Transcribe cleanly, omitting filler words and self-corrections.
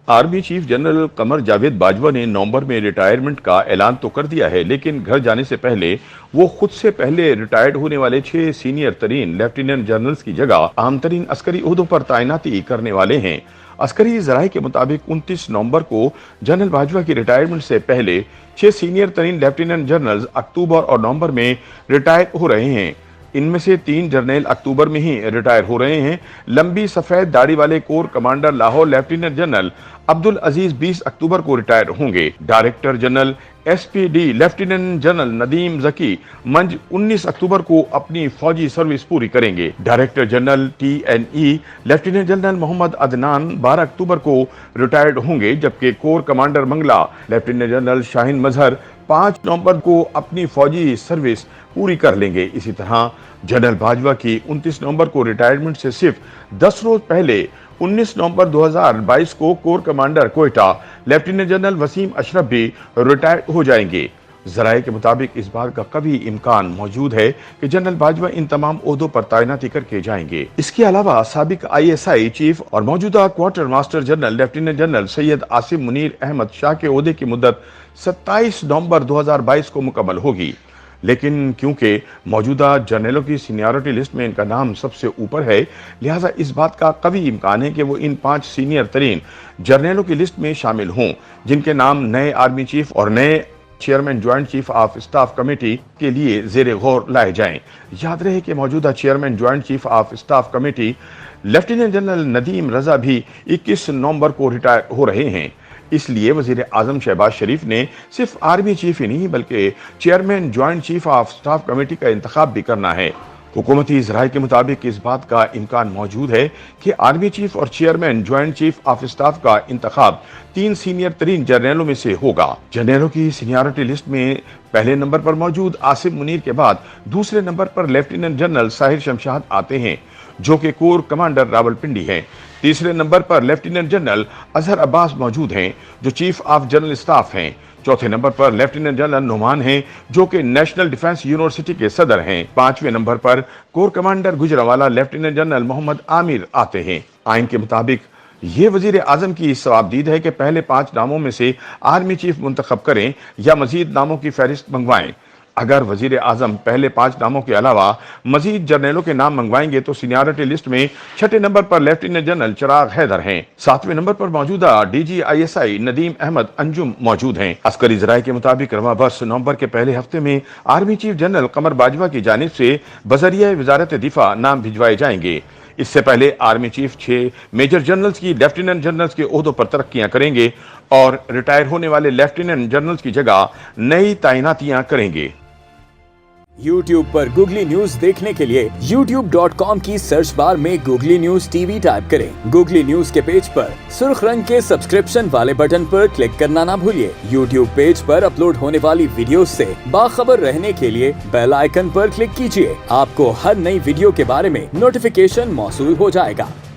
Army chief general Qamar Javed Bajwa ने नवंबर में retirement का ऐलान तो कर दिया है, लेकिन घर जाने से पहले वो खुद से पहले रिटायर्ड होने वाले 6 सीनियर तरीन लेफ्टिनेंट जनरल्स की जगह आम तरीन अस्करी ओहदों पर तैनाती करने वाले हैं। अस्करी ज़राए के मुताबिक 29 नवंबर को जनरल बाजवा की रिटायरमेंट से पहले 6 सीनियर तरीन लेफ्टिनेंट जनरल्स अक्टूबर और नवंबर में रिटायर हो रहे हैं। इनमें से 3 जर्नल अक्टूबर में ही रिटायर हो रहे हैं। लंबी सफेद दाढ़ी वाले corps commander Lahore lieutenant general Abdul Aziz 20 October को रिटायर होंगे। Director general SPD lieutenant general Nadeem Zaki Manj 19 October को अपनी फौजी सर्विस पूरी करेंगे। Director general T&E lieutenant general Muhammad Adnan 12 October को रिटायर्ड होंगे, जबकि corps commander Mangla lieutenant general Shaheen Mazhar 5 November को अपनी फौजी सर्विस पूरी कर लेंगे। इसी तरह जनरल बाजवा की 29 नवंबर को रिटायरमेंट से सिर्फ 10 रोज पहले 19 नवंबर 2022 को core commander Quetta lieutenant general Waseem Ashraf भी रिटायर हो जाएंगे। ज़राए के मुताबिक इस बात का कभी इम्कान मौजूद है कि जनरल बाजवा इन तमाम ओहदों पर तैनाती करके जाएंगे। इसके अलावा साबिक ISI चीफ और मौजूदा quarter master general lieutenant general Syed Asim Munir Ahmad Shah के ओहदे की मुद्दत 27 नवंबर 2022 को मुकम्मल होगी, लेकिन क्योंकि मौजूदा जर्नलों की सीनियरिटी लिस्ट में इनका नाम सबसे ऊपर है, लिहाजा इस बात का कभी इम्कान है कि वो इन 5 सीनियर तरीन जर्नलों की लिस्ट में शामिल हों, जिनके नाम नए आर्मी चीफ और नए chairman joint chief of staff committee के लिए जेर गौर लाए जाएं। याद रहे कि मौजूदा chairman joint chief of staff committee lieutenant general Nadeem Raza भी 21 नवंबर को रिटायर हो रहे हैं। इसलिए वजीर आजम शहबाज शरीफ ने सिर्फ आर्मी चीफ ही नहीं बल्कि chairman joint chief of staff committee का इंतखाब भी करना है। हुकूमती ज़राए के मुताबिक इस बात का इम्कान मौजूद है कि आर्मी चीफ और chairman joint chief of staff का इंतखाब 3 सीनियर तरीन जर्नलों में से होगा। जर्नलों की सीनियरिटी लिस्ट में पहले नंबर पर मौजूद आसिम मुनीर के बाद दूसरे नंबर पर लेफ्टिनेंट जनरल साहिर शमशाद आते हैं, जो कि कोर कमांडर रावलपिंडी हैं। तीसरे नंबर पर लेफ्टिनेंट जनरल अजहर अब्बास मौजूद हैं, जो चीफ ऑफ जनरल स्टाफ हैं। चौथे नंबर पर लेफ्टिनेंट जनरल नुमान हैं, जो कि नेशनल डिफेंस यूनिवर्सिटी के सदर हैं। 5वें नंबर पर core commander Gujranwala lieutenant general Mohammad Amir आते हैं। आइन के मुताबिक ये वजीर आजम की सवाबदीद है कि पहले 5 नामों में से आर्मी चीफ मुंतखब करें या मजीद नामों की फहरिस्त मंगवाएं। अगर वजीर आजम पहले 5 नामों के अलावा मजीद जर्नलों के नाम मंगवाएंगे तो सीनियरिटी लिस्ट में 6ठे नंबर पर लेफ्टिनेंट जनरल चिराग हैदर हैं। 7वें नंबर पर मौजूदा DG ISI नदीम अहमद अंजुम मौजूद हैं। अस्करी ज़राए के मुताबिक रवा बरस नवंबर के पहले हफ्ते में आर्मी चीफ जनरल कमर बाजवा की जानिब से बजरिया वजारत दिफा नाम भिजवाए जाएंगे। इससे पहले आर्मी चीफ 6 मेजर जनरल्स की लेफ्टिनेंट जनरल्स के ओहदों पर तरक्कियां करेंगे और रिटायर होने वाले लेफ्टिनेंट जनरल्स की जगह नई तैनातियां करेंगे। YouTube पर गूगली न्यूज देखने के लिए youtube.com की सर्च बार में गूगली न्यूज TV टाइप करें। गूगली न्यूज के पेज पर सुर्ख रंग के सब्सक्रिप्शन वाले बटन पर क्लिक करना ना भूलिए। YouTube पेज पर अपलोड होने वाली वीडियोस से बाखबर रहने के लिए बेल आइकन पर क्लिक कीजिए। आपको हर नई वीडियो के बारे में नोटिफिकेशन मौसूल हो जाएगा।